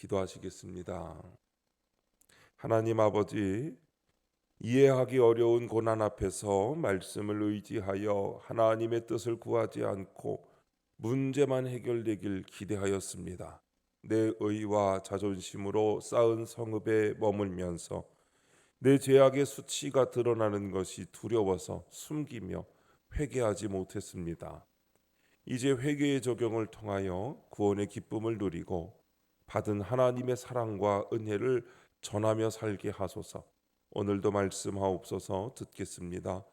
기도하시겠습니다. 하나님 아버지, 이해하기 어려운 고난 앞에서 말씀을 의지하여 하나님의 뜻을 구하지 않고 문제만 해결되길 기대하였습니다. 내 의와 자존심으로 쌓은 성읍에 머물면서 내 죄악의 수치가 드러나는 것이 두려워서 숨기며 회개하지 못했습니다. 이제 회개의 적용을 통하여 구원의 기쁨을 누리고 받은 하나님의 사랑과 은혜를 전하며 살게 하소서. 오늘도 말씀하옵소서. 듣겠습니다.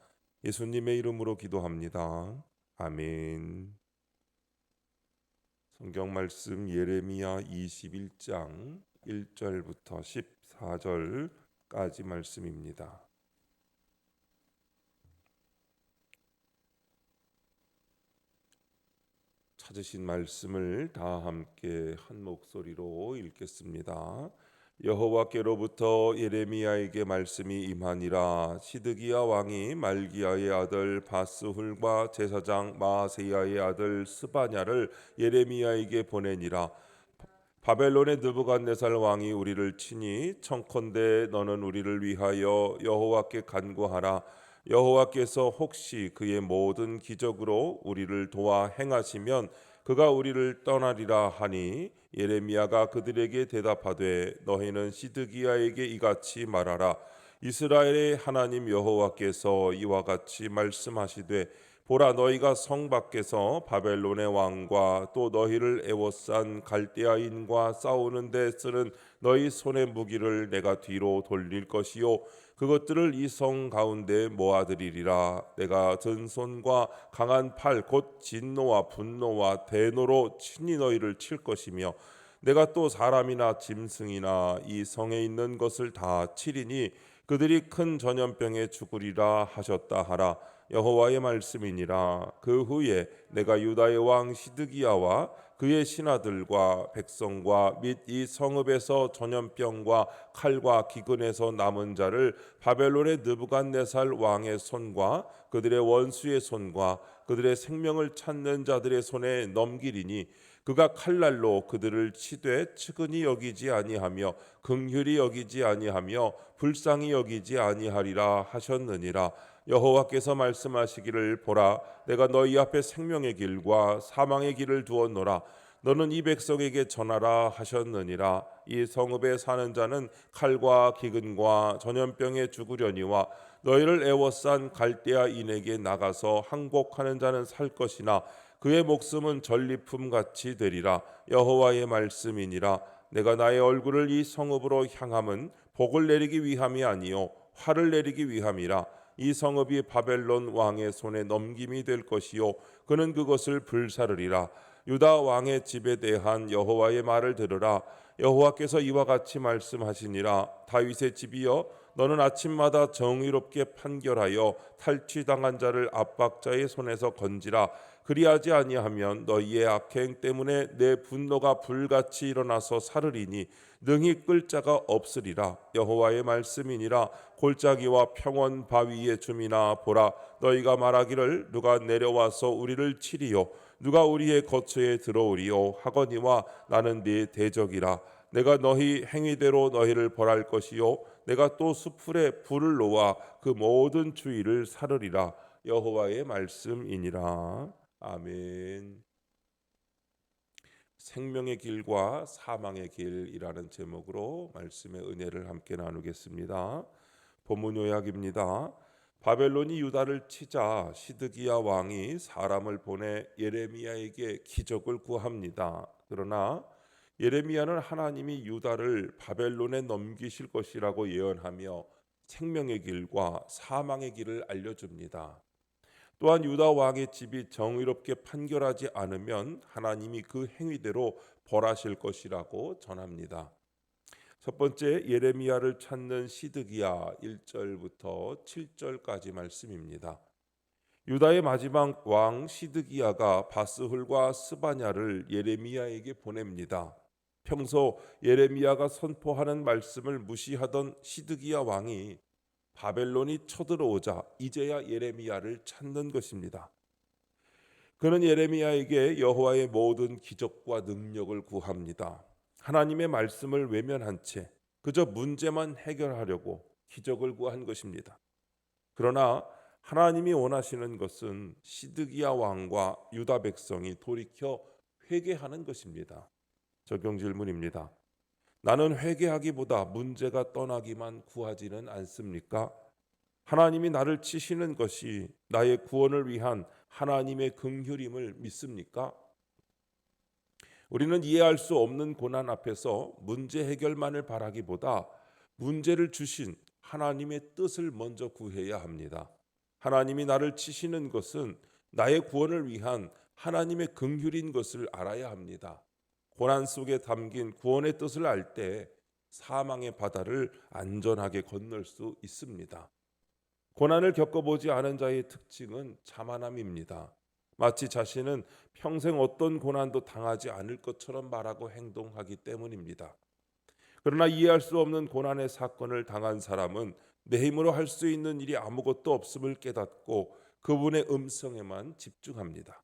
예수님의 이름으로 기도합니다. 아멘. 성경 말씀 예레미야 21장 1절부터 14절까지 말씀입니다. 찾으신 말씀을 다 함께 한 목소리로 읽겠습니다. 여호와께로부터 예레미야에게 말씀이 임하니라. 시드기야 왕이 말기야의 아들 바스훌과 제사장 마아세야의 아들 스바냐를 예레미야에게 보내니라. 바벨론의 느부갓네살 왕이 우리를 치니 청컨대 너는 우리를 위하여 여호와께 간구하라. 여호와께서 혹시 그의 모든 기적으로 우리를 도와 행하시면 그가 우리를 떠나리라 하니, 예레미야가 그들에게 대답하되 너희는 시드기야에게 이같이 말하라. 이스라엘의 하나님 여호와께서 이와 같이 말씀하시되, 보라, 너희가 성 밖에서 바벨론의 왕과 또 너희를 애워싼 갈대아인과 싸우는 데 쓰는 너희 손의 무기를 내가 뒤로 돌릴 것이요 그것들을 이 성 가운데 모아들이리라. 내가 든 손과 강한 팔 곧 진노와 분노와 대노로 친히 너희를 칠 것이며, 내가 또 사람이나 짐승이나 이 성에 있는 것을 다 치리니 그들이 큰 전염병에 죽으리라 하셨다 하라. 여호와의 말씀이니라. 그 후에 내가 유다의 왕 시드기야와 그의 신하들과 백성과 및 이 성읍에서 전염병과 칼과 기근에서 남은 자를 바벨론의 느부갓네살 왕의 손과 그들의 원수의 손과 그들의 생명을 찾는 자들의 손에 넘기리니, 그가 칼날로 그들을 치되 측은히 여기지 아니하며 긍휼히 여기지 아니하며 불쌍히 여기지 아니하리라 하셨느니라. 여호와께서 말씀하시기를, 보라, 내가 너희 앞에 생명의 길과 사망의 길을 두었노라. 너는 이 백성에게 전하라 하셨느니라. 이 성읍에 사는 자는 칼과 기근과 전염병에 죽으려니와 너희를 애워싼 갈대아인에게 나가서 항복하는 자는 살 것이나 그의 목숨은 전리품 같이 되리라. 여호와의 말씀이니라. 내가 나의 얼굴을 이 성읍으로 향함은 복을 내리기 위함이 아니요 화를 내리기 위함이라. 이 성읍이 바벨론 왕의 손에 넘김이 될 것이요 그는 그것을 불사르리라. 유다 왕의 집에 대한 여호와의 말을 들으라. 여호와께서 이와 같이 말씀하시니라. 다윗의 집이여, 너는 아침마다 정의롭게 판결하여 탈취당한 자를 압박자의 손에서 건지라. 그리하지 아니하면 너희의 악행 때문에 내 분노가 불같이 일어나서 사르리니 능히 끌 자가 없으리라. 여호와의 말씀이니라. 골짜기와 평원 바위의 주민아, 보라, 너희가 말하기를 누가 내려와서 우리를 치리요 누가 우리의 거처에 들어오리요 하거니와 나는 네 대적이라. 내가 너희 행위대로 너희를 벌할 것이요 내가 또 수풀에 불을 놓아 그 모든 주위를 사르리라. 여호와의 말씀이니라. 아멘. 생명의 길과 사망의 길이라는 제목으로 말씀의 은혜를 함께 나누겠습니다. 본문 요약입니다. 바벨론이 유다를 치자 시드기야 왕이 사람을 보내 예레미야에게 기적을 구합니다. 그러나 예레미야는 하나님이 유다를 바벨론에 넘기실 것이라고 예언하며 생명의 길과 사망의 길을 알려줍니다. 또한 유다 왕의 집이 정의롭게 판결하지 않으면 하나님이 그 행위대로 벌하실 것이라고 전합니다. 첫 번째, 예레미야를 찾는 시드기야 1절부터 7절까지 말씀입니다. 유다의 마지막 왕 시드기야가 바스훌과 스바냐를 예레미야에게 보냅니다. 평소 예레미야가 선포하는 말씀을 무시하던 시드기야 왕이 바벨론이 쳐들어오자 이제야 예레미야를 찾는 것입니다. 그는 예레미야에게 여호와의 모든 기적과 능력을 구합니다. 하나님의 말씀을 외면한 채 그저 문제만 해결하려고 기적을 구한 것입니다. 그러나 하나님이 원하시는 것은 시드기야 왕과 유다 백성이 돌이켜 회개하는 것입니다. 적용 질문입니다. 나는 회개하기보다 문제가 떠나기만 구하지는 않습니까? 하나님이 나를 치시는 것이 나의 구원을 위한 하나님의 긍휼임을 믿습니까? 우리는 이해할 수 없는 고난 앞에서 문제 해결만을 바라기보다 문제를 주신 하나님의 뜻을 먼저 구해야 합니다. 하나님이 나를 치시는 것은 나의 구원을 위한 하나님의 긍휼인 것을 알아야 합니다. 고난 속에 담긴 구원의 뜻을 알 때 사망의 바다를 안전하게 건널 수 있습니다. 고난을 겪어보지 않은 자의 특징은 자만함입니다. 마치 자신은 평생 어떤 고난도 당하지 않을 것처럼 말하고 행동하기 때문입니다. 그러나 이해할 수 없는 고난의 사건을 당한 사람은 내 힘으로 할 수 있는 일이 아무것도 없음을 깨닫고 그분의 음성에만 집중합니다.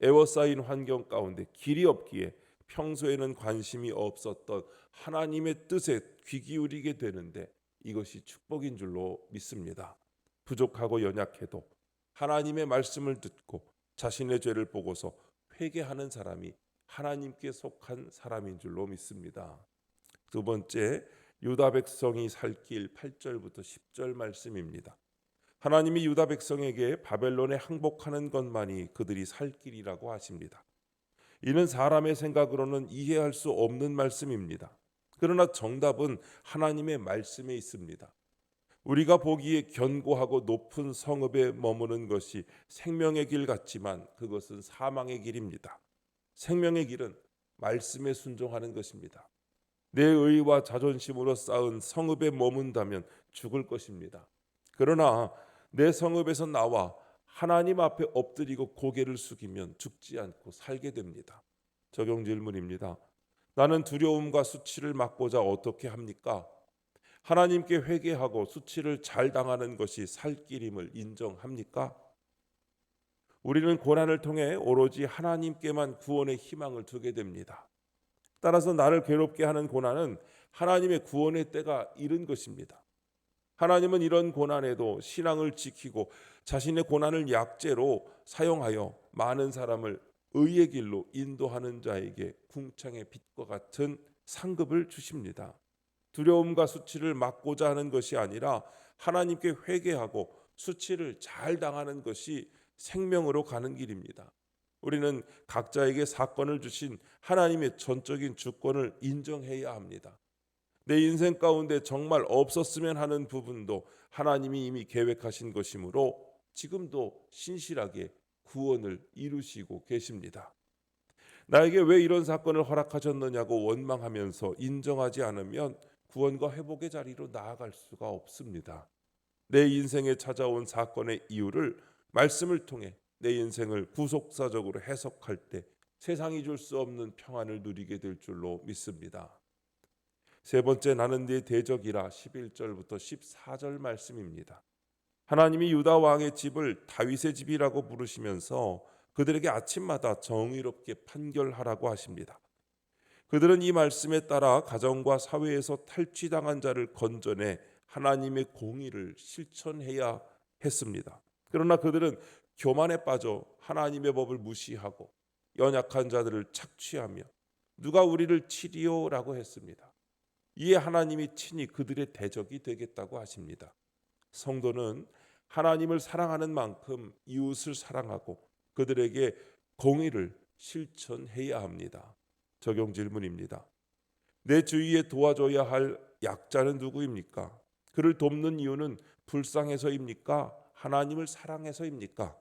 애워싸인 환경 가운데 길이 없기에 평소에는 관심이 없었던 하나님의 뜻에 귀 기울이게 되는데 이것이 축복인 줄로 믿습니다. 부족하고 연약해도 하나님의 말씀을 듣고 자신의 죄를 보고서 회개하는 사람이 하나님께 속한 사람인 줄로 믿습니다. 두 번째, 유다 백성이 살 길 8절부터 10절 말씀입니다. 하나님이 유다 백성에게 바벨론에 항복하는 것만이 그들이 살 길이라고 하십니다. 이는 사람의 생각으로는 이해할 수 없는 말씀입니다. 그러나 정답은 하나님의 말씀에 있습니다. 우리가 보기에 견고하고 높은 성읍에 머무는 것이 생명의 길 같지만 그것은 사망의 길입니다. 생명의 길은 말씀에 순종하는 것입니다. 내 의와 자존심으로 쌓은 성읍에 머문다면 죽을 것입니다. 그러나 내 성읍에서 나와 하나님 앞에 엎드리고 고개를 숙이면 죽지 않고 살게 됩니다. 적용 질문입니다. 나는 두려움과 수치를 막고자 어떻게 합니까? 하나님께 회개하고 수치를 잘 당하는 것이 살 길임을 인정합니까? 우리는 고난을 통해 오로지 하나님께만 구원의 희망을 두게 됩니다. 따라서 나를 괴롭게 하는 고난은 하나님의 구원의 때가 이른 것입니다. 하나님은 이런 고난에도 신앙을 지키고 자신의 고난을 약재로 사용하여 많은 사람을 의의 길로 인도하는 자에게 궁창의 빛과 같은 상급을 주십니다. 두려움과 수치를 막고자 하는 것이 아니라 하나님께 회개하고 수치를 잘 당하는 것이 생명으로 가는 길입니다. 우리는 각자에게 사건을 주신 하나님의 전적인 주권을 인정해야 합니다. 내 인생 가운데 정말 없었으면 하는 부분도 하나님이 이미 계획하신 것이므로 지금도 신실하게 구원을 이루시고 계십니다. 나에게 왜 이런 사건을 허락하셨느냐고 원망하면서 인정하지 않으면 구원과 회복의 자리로 나아갈 수가 없습니다. 내 인생에 찾아온 사건의 이유를 말씀을 통해 내 인생을 구속사적으로 해석할 때 세상이 줄 수 없는 평안을 누리게 될 줄로 믿습니다. 세 번째, 나는 네 대적이라 11절부터 14절 말씀입니다. 하나님이 유다 왕의 집을 다윗의 집이라고 부르시면서 그들에게 아침마다 정의롭게 판결하라고 하십니다. 그들은 이 말씀에 따라 가정과 사회에서 탈취당한 자를 건져내 하나님의 공의를 실천해야 했습니다. 그러나 그들은 교만에 빠져 하나님의 법을 무시하고 연약한 자들을 착취하며 누가 우리를 치리오라고 했습니다. 이에 하나님이 친히 그들의 대적이 되겠다고 하십니다. 성도는 하나님을 사랑하는 만큼 이웃을 사랑하고 그들에게 공의를 실천해야 합니다. 적용 질문입니다. 내 주위에 도와줘야 할 약자는 누구입니까? 그를 돕는 이유는 불쌍해서입니까? 하나님을 사랑해서입니까?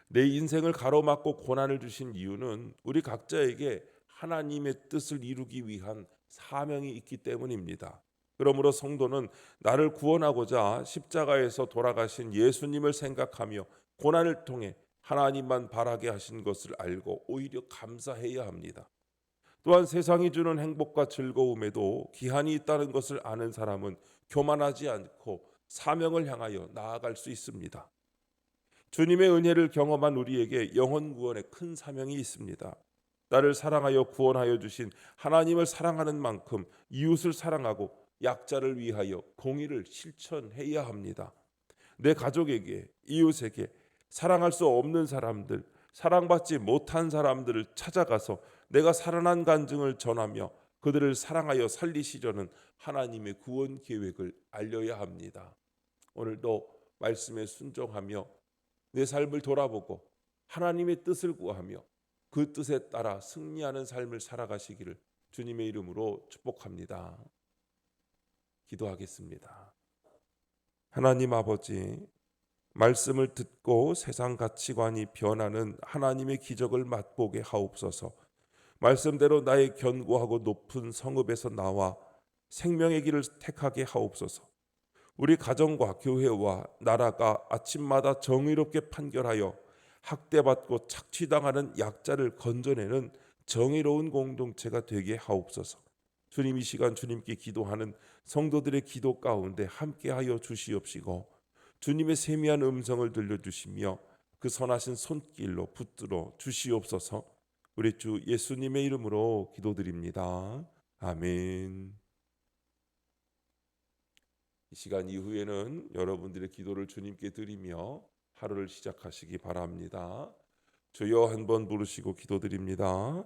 내 인생을 가로막고 고난을 주신 이유는 우리 각자에게 하나님의 뜻을 이루기 위한 사명이 있기 때문입니다. 그러므로 성도는 나를 구원하고자 십자가에서 돌아가신 예수님을 생각하며 고난을 통해 하나님만 바라게 하신 것을 알고 오히려 감사해야 합니다. 또한 세상이 주는 행복과 즐거움에도 기한이 있다는 것을 아는 사람은 교만하지 않고 사명을 향하여 나아갈 수 있습니다. 주님의 은혜를 경험한 우리에게 영혼 구원의 큰 사명이 있습니다. 나를 사랑하여 구원하여 주신 하나님을 사랑하는 만큼 이웃을 사랑하고 약자를 위하여 공의를 실천해야 합니다. 내 가족에게, 이웃에게, 사랑할 수 없는 사람들, 사랑받지 못한 사람들을 찾아가서 내가 살아난 간증을 전하며 그들을 사랑하여 살리시려는 하나님의 구원 계획을 알려야 합니다. 오늘도 말씀에 순종하며 내 삶을 돌아보고 하나님의 뜻을 구하며 그 뜻에 따라 승리하는 삶을 살아가시기를 주님의 이름으로 축복합니다. 기도하겠습니다. 하나님 아버지, 말씀을 듣고 세상 가치관이 변하는 하나님의 기적을 맛보게 하옵소서. 말씀대로 나의 견고하고 높은 성읍에서 나와 생명의 길을 택하게 하옵소서. 우리 가정과 교회와 나라가 아침마다 정의롭게 판결하여 학대받고 착취당하는 약자를 건져내는 정의로운 공동체가 되게 하옵소서. 주님, 이 시간 주님께 기도하는 성도들의 기도 가운데 함께하여 주시옵시고 주님의 세미한 음성을 들려주시며 그 선하신 손길로 붙들어 주시옵소서. 우리 주 예수님의 이름으로 기도드립니다. 아멘. 이 시간 이후에는 여러분들의 기도를 주님께 드리며 하루를 시작하시기 바랍니다. 주여 한번 부르시고 기도드립니다.